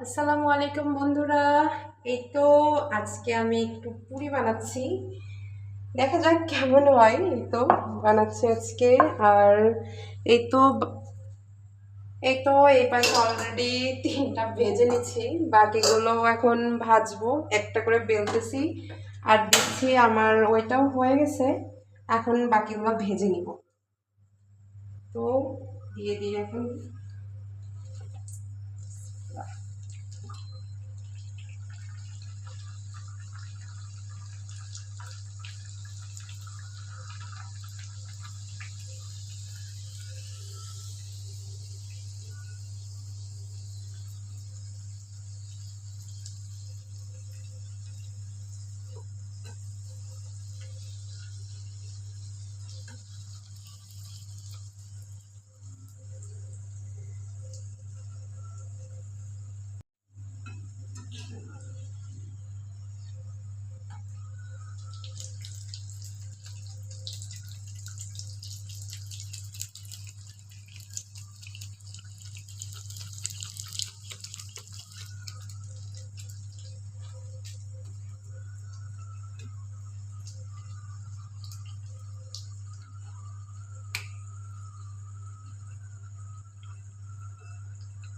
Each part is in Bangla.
আসসালামু আলাইকুম বন্ধুরা। এই তো আজকে আমি একটু পুরি বানাচ্ছি, দেখা যাক কেমন হয়। এই তো বানাচ্ছি আজকে। আর এই তো এই পাশে অলরেডি তিনটা ভেজে নিচ্ছি, বাকিগুলো এখন ভাজবো। একটা করে বেলতেছি আর দিচ্ছি, আমার ওইটাও হয়ে গেছে। এখন বাকিগুলো ভেজে নিব। তো দিয়ে দিই এখন।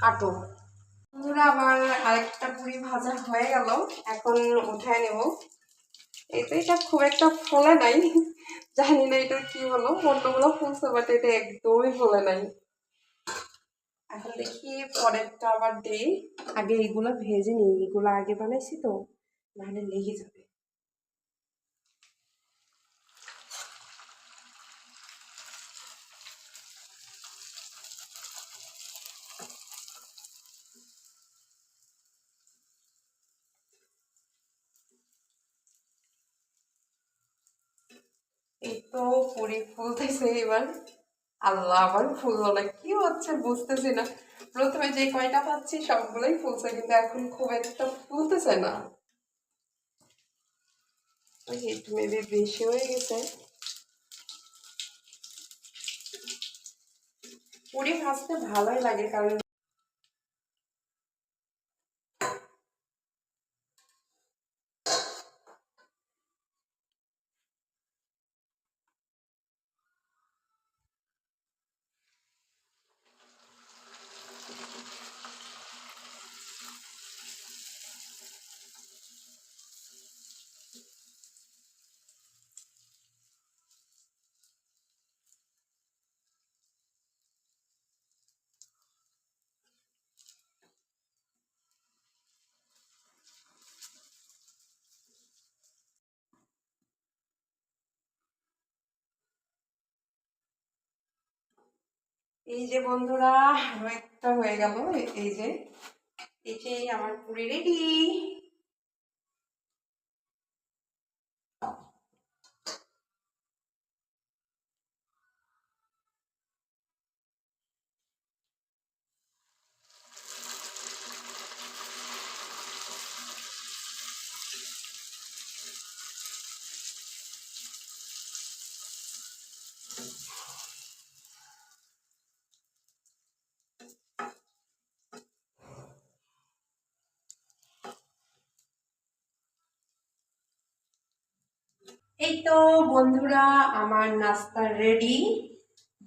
কাটো বন্ধুরা, আমার আরেকটা পুরি ভাজা হয়ে গেল, এখন উঠায় নেব। এটা খুব একটা ফোলে নাই, জানি না এটা কি হলো। অন্যগুলো ফুলছে বাট এটা একদমই ফোলে নাই। এখন দেখি পরেরটা আবার দেই। আগে এগুলো ভেজে নিই, এগুলো আগে বানাইছি তো, নাহলে লেগে যাবে। এই তো পুরি ফুলতেছে এবার। আল্লাহ, আবার ফুললো না, কি হচ্ছে বুঝতেছি না। প্রথমে যে কয়টা পাচ্ছি সবগুলোই ফুলছে, কিন্তু এখন খুব একটা ফুলতেছে না। একটু মেবি বেশি হয়ে গেছে। পুরি ভাজতে ভালোই লাগে, কারণ এই যে বন্ধুরা, আরো একটা হয়ে গেল। এই যে এটাই আমার পুরি রেডি। এই তো বন্ধুরা, আমার নাস্তা রেডি।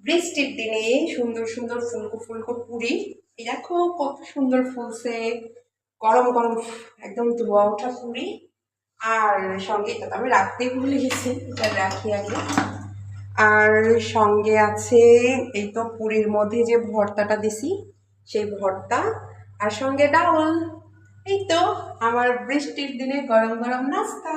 বৃষ্টির দিনে সুন্দর সুন্দর ফুলকো ফুলকো পুরি। এই দেখো কত সুন্দর ফুলছে, গরম গরম, একদম ধোয়া ওঠা পুরি। আর সঙ্গে এটা তো আমি রাখতেই ভুলে গেছি, এটা রাখি আগে। আর সঙ্গে আছে এই তো পুরির মধ্যে যে ভর্তাটা দিছি, সেই ভর্তা। আর সঙ্গে ডাউল। এই তো আমার বৃষ্টির দিনে গরম গরম নাস্তা।